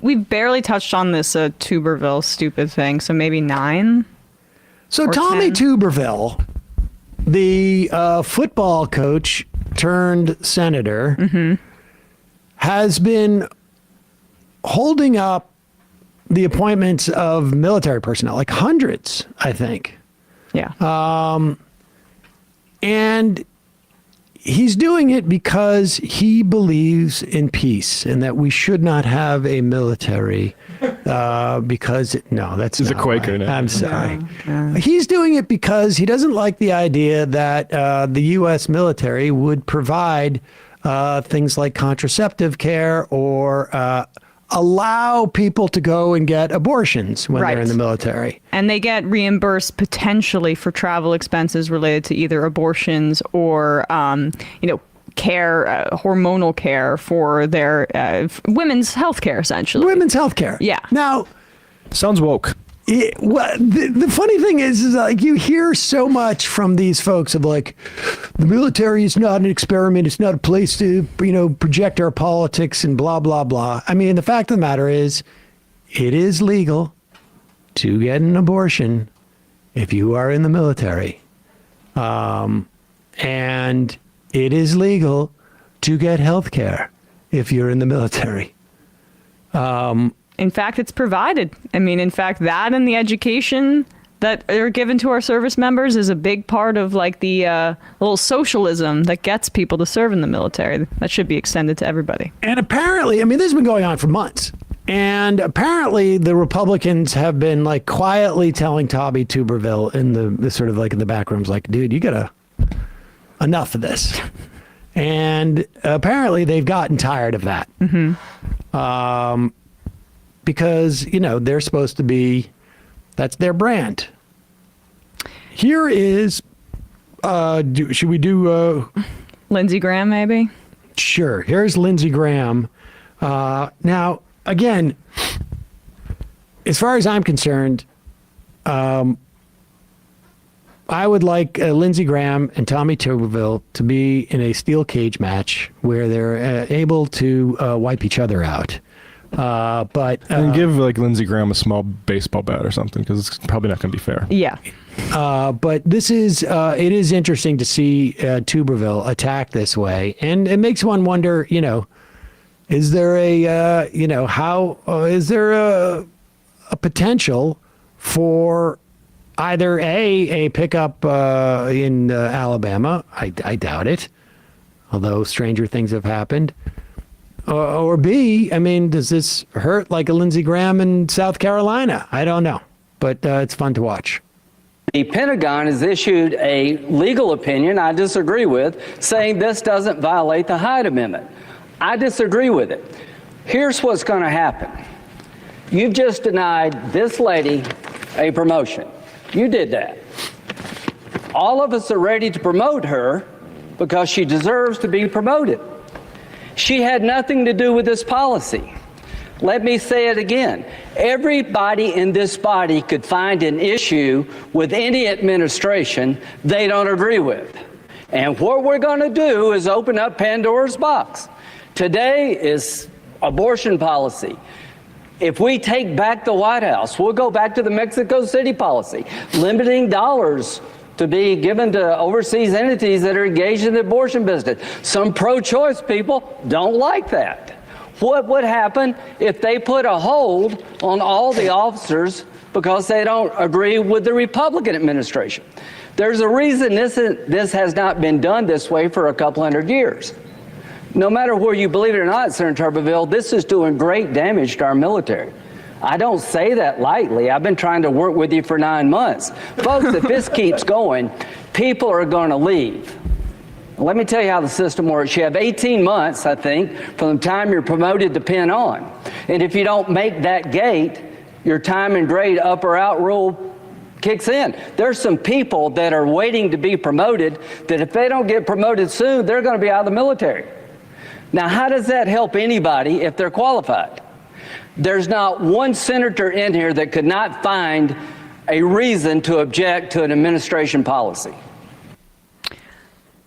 we've barely touched on this Tuberville stupid thing, so maybe 9. So or Tommy 10. Tuberville, the football coach turned senator, has been holding up the appointments of military personnel, like hundreds, I think. Yeah. And he's doing it because he believes in peace and that we should not have a military because no, that's He's a not Quaker right. now. I'm sorry. No. He's doing it because he doesn't like the idea that the U.S. military would provide things like contraceptive care or allow people to go and get abortions when Right. they're in the military. And they get reimbursed potentially for travel expenses related to either abortions or, care, hormonal care for their women's health care, essentially. Women's health care. Yeah. Now, Sounds woke. the funny thing is like you hear so much from these folks of like, the military is not an experiment. It's not a place to, project our politics and blah, blah, blah. I mean, the fact of the matter is it is legal to get an abortion if you are in the military. And it is legal to get health care if you're in the military. In fact, it's provided. I mean, in fact, that and the education that are given to our service members is a big part of like the little socialism that gets people to serve in the military. That should be extended to everybody. And apparently, I mean, this has been going on for months. And apparently the Republicans have been like quietly telling Tommy Tuberville in the sort of like in the back rooms, like, dude, you gotta enough of this. And apparently they've gotten tired of that. Because, they're supposed to be, that's their brand. Here is, should we do? Lindsey Graham, maybe? Sure. Here's Lindsey Graham. Now, again, as far as I'm concerned, I would like Lindsey Graham and Tommy Tuberville to be in a steel cage match where they're able to wipe each other out. And give like Lindsey Graham a small baseball bat or something, because it's probably not going to be fair. Yeah. But this is, it is interesting to see Tuberville attack this way. And it makes one wonder, is there a, is there a potential for either a pickup in Alabama? I doubt it, although stranger things have happened. Or B, I mean, does this hurt like a Lindsey Graham in South Carolina? I don't know, but it's fun to watch. The Pentagon has issued a legal opinion I disagree with, saying this doesn't violate the Hyde Amendment. I disagree with it. Here's what's going to happen. You've just denied this lady a promotion. You did that. All of us are ready to promote her because she deserves to be promoted. She had nothing to do with this policy. Let me say it again. Everybody in this body could find an issue with any administration they don't agree with. And what we're going to do is open up Pandora's box. Today is abortion policy. If we take back the White House, we'll go back to the Mexico City policy, limiting dollars to be given to overseas entities that are engaged in the abortion business. Some pro-choice people don't like that. What would happen if they put a hold on all the officers because they don't agree with the Republican administration? There's a reason this has not been done this way for a couple hundred years. No matter where you believe it or not, Senator Tuberville, this is doing great damage to our military. I don't say that lightly. I've been trying to work with you for 9 months. Folks, if this keeps going, people are going to leave. Let me tell you how the system works. You have 18 months, I think, from the time you're promoted to pin on. And if you don't make that gate, your time and grade up or out rule kicks in. There's some people that are waiting to be promoted that if they don't get promoted soon, they're going to be out of the military. Now, how does that help anybody if they're qualified? There's not one senator in here that could not find a reason to object to an administration policy.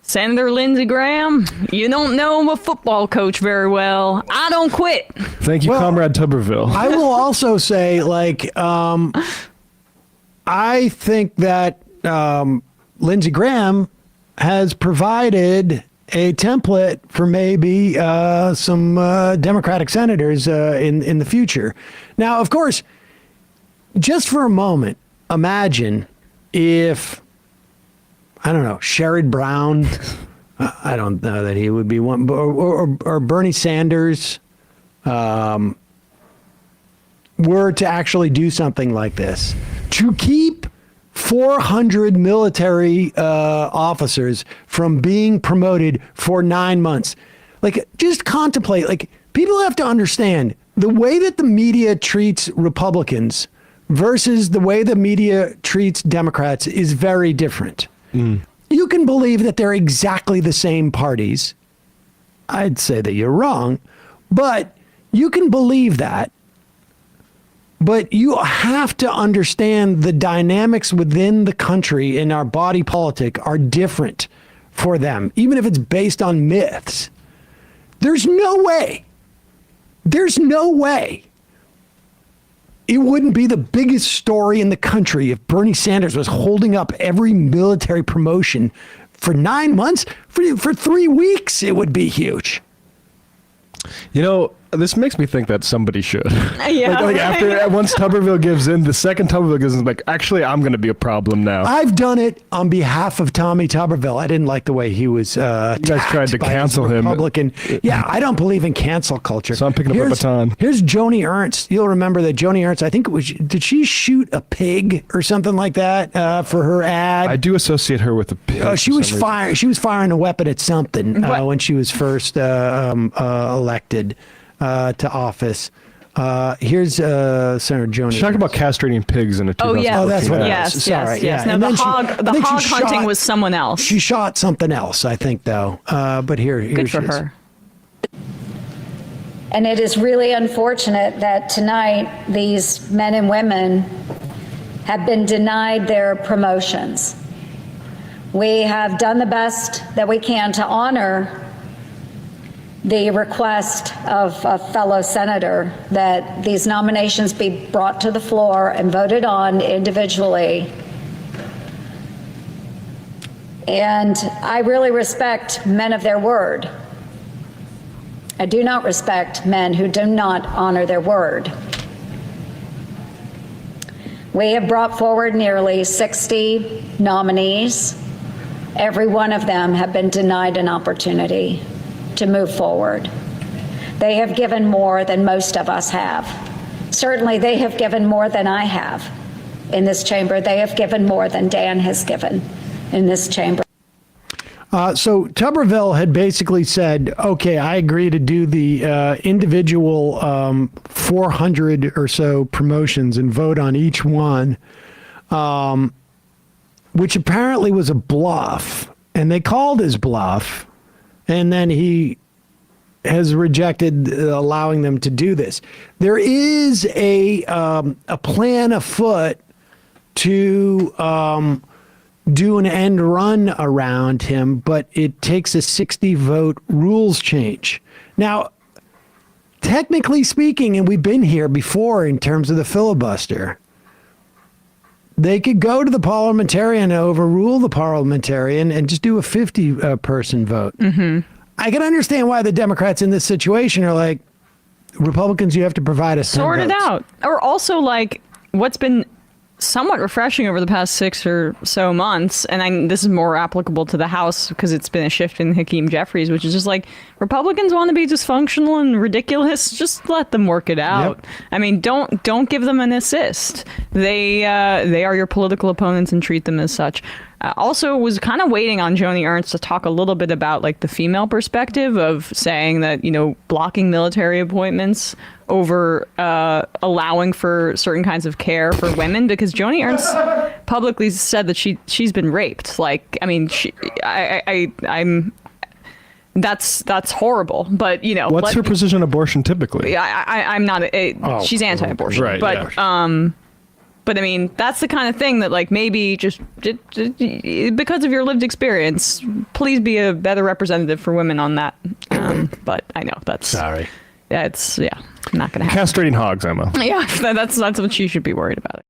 Senator Lindsey Graham, you don't know a football coach very well. I don't quit. Thank you, Comrade Tuberville. I will also say, like, I think that Lindsey Graham has provided a template for maybe some Democratic senators in the future. Now, of course, just for a moment, imagine if, I don't know, Sherrod Brown, I don't know that he would be one, or Bernie Sanders were to actually do something like this. To keep 400 military officers from being promoted for 9 months. Like, just contemplate, like, people have to understand the way that the media treats Republicans versus the way the media treats Democrats is very different. You can believe that they're exactly the same parties. I'd say that you're wrong, but you can believe that. But you have to understand the dynamics within the country and our body politic are different for them, even if it's based on myths. There's no way it wouldn't be the biggest story in the country if Bernie Sanders was holding up every military promotion for 9 months. For 3 weeks, it would be huge. You know, this makes me think that somebody should. Yeah. like after once Tuberville gives in, the second Tuberville gives in, like, actually, I'm going to be a problem now. I've done it on behalf of Tommy Tuberville. I didn't like the way he was. You guys tried to cancel him. Republican. Yeah, I don't believe in cancel culture. So I'm picking up a baton. Here's Joni Ernst. You'll remember that Joni Ernst. I think it was. Did she shoot a pig or something like that for her ad? I do associate her with a pig. She was firing. She was firing a weapon at something when she was first elected to office. Here's Senator Joni. She talked about castrating pigs in a 2014 yeah. Oh, that's what it yes, was. Sorry. yes. Yeah. No, And the then hog she hunting shot- was someone else. She shot something else, I think, though. But here Good for she is. her. And it is really unfortunate that tonight these men and women have been denied their promotions. We have done the best that we can to honor the request of a fellow senator that these nominations be brought to the floor and voted on individually. And I really respect men of their word. I do not respect men who do not honor their word. We have brought forward nearly 60 nominees. Every one of them have been denied an opportunity to move forward. They have given more than most of us have. Certainly, they have given more than I have in this chamber. They have given more than Dan has given in this chamber. So Tuberville had basically said, okay, I agree to do the individual 400 or so promotions and vote on each one, which apparently was a bluff. And they called his bluff. And then he has rejected allowing them to do this. There is a plan afoot to do an end run around him, but it takes a 60-vote rules change. Now, technically speaking, and we've been here before in terms of the filibuster, they could go to the parliamentarian and overrule the parliamentarian and just do a 50-person vote. Mm-hmm. I can understand why the Democrats in this situation are like, Republicans, you have to provide us 10 Sort it votes. out. Or also, like, what's been somewhat refreshing over the past 6 or so months, and this is more applicable to the House because it's been a shift in Hakeem Jeffries, which is just like, Republicans want to be dysfunctional and ridiculous, just let them work it out. Yep. I mean, don't give them an assist. They are your political opponents and treat them as such. Also was kind of waiting on Joni Ernst to talk a little bit about like the female perspective of saying that, you know, blocking military appointments over allowing for certain kinds of care for women, because Joni Ernst publicly said that she's been raped. Like, I mean, I'm that's horrible. But you know, What's her position on abortion typically? I'm not. She's anti-abortion, right, but yeah. But I mean, that's the kind of thing that like maybe just because of your lived experience, please be a better representative for women on that. But I know that's Sorry. Yeah, it's not going to happen. Castrating hogs, Emma. Yeah, that's what she should be worried about.